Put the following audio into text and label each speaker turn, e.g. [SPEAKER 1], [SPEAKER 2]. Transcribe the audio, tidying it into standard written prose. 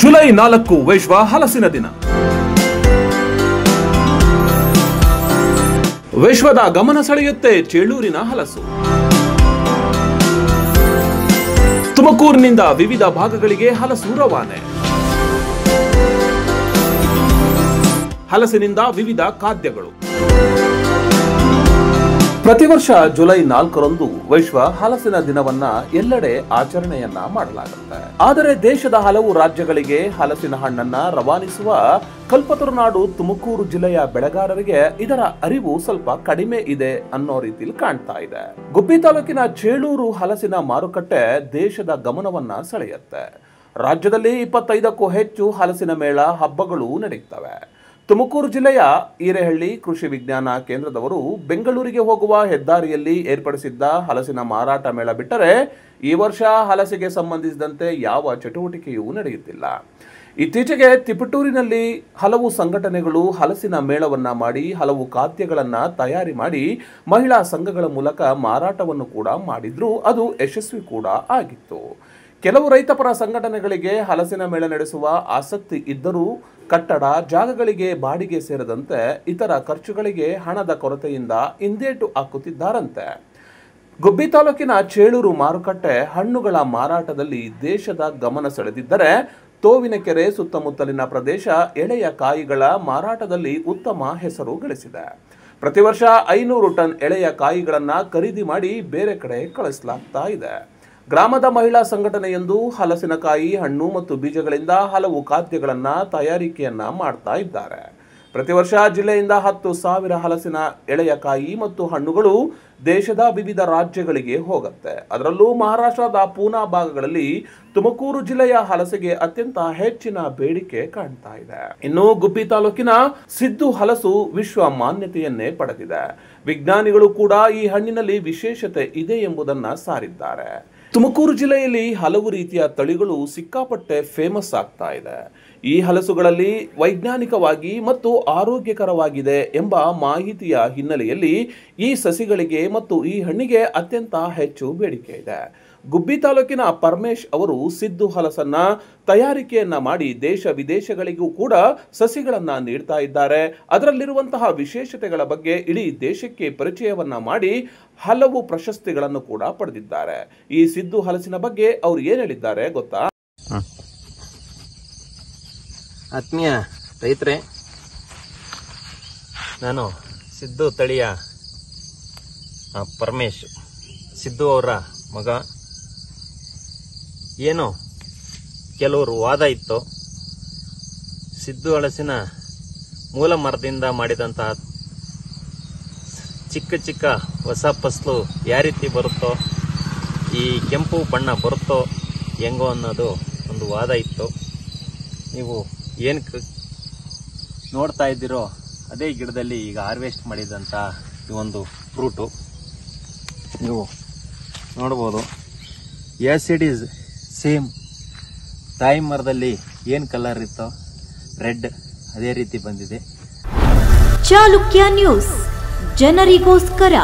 [SPEAKER 1] July 4 ವಿಶ್ವ ಹಲಸಿನ ದಿನ. ವಿಶ್ವದ ಗಮನ ಸೆಳೆಯುತ್ತೆ ಚೇಳೂರಿನ ಹಲಸು. ತುಮಕೂರಿನಿಂದ ವಿವಿಧ ಭಾಗಗಳಿಗೆ ಹಲಸು ರವಾನೆ. ಹಲಸಿನಿಂದ ವಿವಿಧ ಖಾದ್ಯಗಳು. ಪ್ರತಿ ವರ್ಷ ಜುಲೈ 4ರಂದು ವಿಶ್ವ ಹಲಸಿನ ದಿನವನ್ನ ಎಲ್ಲೆಡೆ ಆಚರಣೆಯನ್ನ ಮಾಡಲಾಗುತ್ತೆ. ಆದರೆ ದೇಶದ ಹಲವು ರಾಜ್ಯಗಳಿಗೆ ಹಲಸಿನ ಹಣ್ಣನ್ನ ರವಾನಿಸುವ ಕಲ್ಪತರುನಾಡು ತುಮಕೂರು ಜಿಲ್ಲೆಯ ಬೆಳೆಗಾರರಿಗೆ ಇದರ ಅರಿವು ಸ್ವಲ್ಪ ಕಡಿಮೆ ಇದೆ ಅನ್ನೋ ರೀತಿಯಲ್ಲಿ ಕಾಣ್ತಾ ಇದೆ. ಗುಬ್ಬಿ ತಾಲೂಕಿನ ಚೇಳೂರು ಹಲಸಿನ ಮಾರುಕಟ್ಟೆ ದೇಶದ ಗಮನವನ್ನ ಸೆಳೆಯುತ್ತೆ. ರಾಜ್ಯದಲ್ಲಿ 25ಕ್ಕೂ ಹೆಚ್ಚು ಹಲಸಿನ ಮೇಳ ಹಬ್ಬಗಳು ನಡೆಯುತ್ತವೆ. ತುಮಕೂರು ಜಿಲ್ಲೆಯ ಈರೇಹಳ್ಳಿ ಕೃಷಿ ವಿಜ್ಞಾನ ಕೇಂದ್ರದವರು ಬೆಂಗಳೂರಿಗೆ ಹೋಗುವ ಹೆದ್ದಾರಿಯಲ್ಲಿ ಏರ್ಪಡಿಸಿದ್ದ ಹಲಸಿನ ಮಾರಾಟ ಮೇಳ ಬಿಟ್ಟರೆ ಈ ವರ್ಷ ಹಲಸಿಗೆ ಸಂಬಂಧಿಸಿದಂತೆ ಯಾವ ಚಟುವಟಿಕೆಯೂ ನಡೆಯುತ್ತಿಲ್ಲ. ಇತ್ತೀಚೆಗೆ ತಿಪಟೂರಿನಲ್ಲಿ ಹಲವು ಸಂಘಟನೆಗಳು ಹಲಸಿನ ಮೇಳವನ್ನ ಮಾಡಿ ಹಲವು ಖಾದ್ಯಗಳನ್ನ ತಯಾರಿ ಮಾಡಿ ಮಹಿಳಾ ಸಂಘಗಳ ಮೂಲಕ ಮಾರಾಟವನ್ನು ಕೂಡ ಮಾಡಿದ್ರು. ಅದು ಯಶಸ್ವಿ ಕೂಡ ಆಗಿತ್ತು. ಕೆಲವು ರೈತಪರ ಸಂಘಟನೆಗಳಿಗೆ ಹಲಸಿನ ಮೇಳ ನಡೆಸುವ ಆಸಕ್ತಿ ಇದ್ದರೂ ಕಟ್ಟಡ ಜಾಗಗಳಿಗೆ ಬಾಡಿಗೆ ಸೇರಿದಂತೆ ಇತರ ಖರ್ಚುಗಳಿಗೆ ಹಣದ ಕೊರತೆಯಿಂದ ಹಿಂದೇಟು ಹಾಕುತ್ತಿದ್ದಾರಂತೆ. ಗುಬ್ಬಿ ತಾಲೂಕಿನ ಚೇಳೂರು ಮಾರುಕಟ್ಟೆ ಹಣ್ಣುಗಳ ಮಾರಾಟದಲ್ಲಿ ದೇಶದ ಗಮನ ಸೆಳೆದಿದ್ದರೆ ತೋವಿನಕೆರೆ ಸುತ್ತಮುತ್ತಲಿನ ಪ್ರದೇಶ ಎಳೆಯ ಕಾಯಿಗಳ ಮಾರಾಟದಲ್ಲಿ ಉತ್ತಮ ಹೆಸರು ಗಳಿಸಿದೆ. ಪ್ರತಿ ವರ್ಷ 500 ಟನ್ ಎಳೆಯ ಕಾಯಿಗಳನ್ನು ಖರೀದಿ ಮಾಡಿ ಬೇರೆ ಕಡೆ ಕಳಿಸಲಾಗ್ತಾ ಇದೆ. ಗ್ರಾಮದ ಮಹಿಳಾ ಸಂಘಟನೆಯೊಂದು ಹಲಸಿನಕಾಯಿ ಹಣ್ಣು ಮತ್ತು ಬೀಜಗಳಿಂದ ಹಲವು ಖಾದ್ಯಗಳನ್ನ ತಯಾರಿಕೆಯನ್ನ ಮಾಡ್ತಾ ಇದ್ದಾರೆ. ಪ್ರತಿ ವರ್ಷ ಜಿಲ್ಲೆಯಿಂದ 10,000 ಹಲಸಿನ ಎಳೆಯಕಾಯಿ ಮತ್ತು ಹಣ್ಣುಗಳು ದೇಶದ ವಿವಿಧ ರಾಜ್ಯಗಳಿಗೆ ಹೋಗುತ್ತೆ. ಅದರಲ್ಲೂ ಮಹಾರಾಷ್ಟ್ರದ ಪೂನಾ ಭಾಗಗಳಲ್ಲಿ ತುಮಕೂರು ಜಿಲ್ಲೆಯ ಹಲಸಿಗೆ ಅತ್ಯಂತ ಹೆಚ್ಚಿನ ಬೇಡಿಕೆ ಕಾಣ್ತಾ ಇದೆ. ಇನ್ನು ಗುಬ್ಬಿ ತಾಲೂಕಿನ ಸಿದ್ದು ಹಲಸು ವಿಶ್ವ ಮಾನ್ಯತೆಯನ್ನೇ ಪಡೆದಿದೆ. ವಿಜ್ಞಾನಿಗಳು ಕೂಡ ಈ ಹಣ್ಣಿನಲ್ಲಿ ವಿಶೇಷತೆ ಇದೆ ಎಂಬುದನ್ನ ಸಾರಿದ್ದಾರೆ. ತುಮಕೂರು ಜಿಲ್ಲೆಯಲ್ಲಿ ಹಲವು ರೀತಿಯ ತಳಿಗಳು ಸಿಕ್ಕಾಪಟ್ಟೆ ಫೇಮಸ್ ಆಗ್ತಾ ಇದೆ. ಈ ಹಲಸುಗಳಲ್ಲಿ ವೈಜ್ಞಾನಿಕವಾಗಿ ಮತ್ತು ಆರೋಗ್ಯಕರವಾಗಿದೆ ಎಂಬ ಮಾಹಿತಿಯ ಹಿನ್ನೆಲೆಯಲ್ಲಿ ಈ ಸಸಿಗಳಿಗೆ ಮತ್ತು ಈ ಹಣ್ಣಿಗೆ ಅತ್ಯಂತ ಹೆಚ್ಚು ಬೇಡಿಕೆ ಇದೆ. ಗುಬ್ಬಿ ತಾಲೂಕಿನ ಪರಮೇಶ್ ಅವರು ಸಿದ್ದು ಹಲಸನ್ನ ತಯಾರಿಕೆಯನ್ನ ಮಾಡಿ ದೇಶ ವಿದೇಶಗಳಿಗೂ ಕೂಡ ಸಸಿಗಳನ್ನ ನೀಡ್ತಾ ಇದ್ದಾರೆ. ಅದರಲ್ಲಿರುವಂತಹ ವಿಶೇಷತೆಗಳ ಬಗ್ಗೆ ಇಡೀ ದೇಶಕ್ಕೆ ಪರಿಚಯವನ್ನ ಮಾಡಿ ಹಲವು ಪ್ರಶಸ್ತಿಗಳನ್ನು ಕೂಡ ಪಡೆದಿದ್ದಾರೆ. ಈ ಸಿದ್ದು ಹಲಸಿನ ಬಗ್ಗೆ ಅವರು ಏನ್ ಹೇಳಿದ್ದಾರೆ ಗೊತ್ತಾ?
[SPEAKER 2] ಆತ್ಮೀಯ ರೈತರೇ, ನಾನು ಸಿದ್ದು ತಳಿಯ ಪರಮೇಶ್, ಸಿದ್ದು ಅವರ ಮಗ. ಏನು ಕೆಲವರು ವಾದ ಇತ್ತು, ಸಿದ್ದು ಹಲಸಿನ ಮೂಲ ಮರದಿಂದ ಮಾಡಿದಂತಹ ಚಿಕ್ಕ ಚಿಕ್ಕ ಹೊಸ ಫಸಲು ಯಾವ ರೀತಿ ಬರುತ್ತೋ, ಈ ಕೆಂಪು ಬಣ್ಣ ಬರುತ್ತೋ ಹೆಂಗೋ ಅನ್ನೋದು ಒಂದು ವಾದ ಇತ್ತು. ನೀವು ಏನು ನೋಡ್ತಾ ಇದ್ದೀರೋ ಅದೇ ಗಿಡದಲ್ಲಿ ಈಗ ಹಾರ್ವೆಸ್ಟ್ ಮಾಡಿದಂಥ ಈ ಒಂದು ಫ್ರೂಟು ನೀವು ನೋಡ್ಬೋದು. Acid is same. ತಾಯಿ ಮರದಲ್ಲಿ ಏನು ಕಲರ್ ಇತ್ತೋ ರೆಡ್, ಅದೇ ರೀತಿ ಬಂದಿದೆ.
[SPEAKER 3] ಚಾಲುಕ್ಯ ನ್ಯೂಸ್, ಜನರಿಗೋಸ್ಕರ.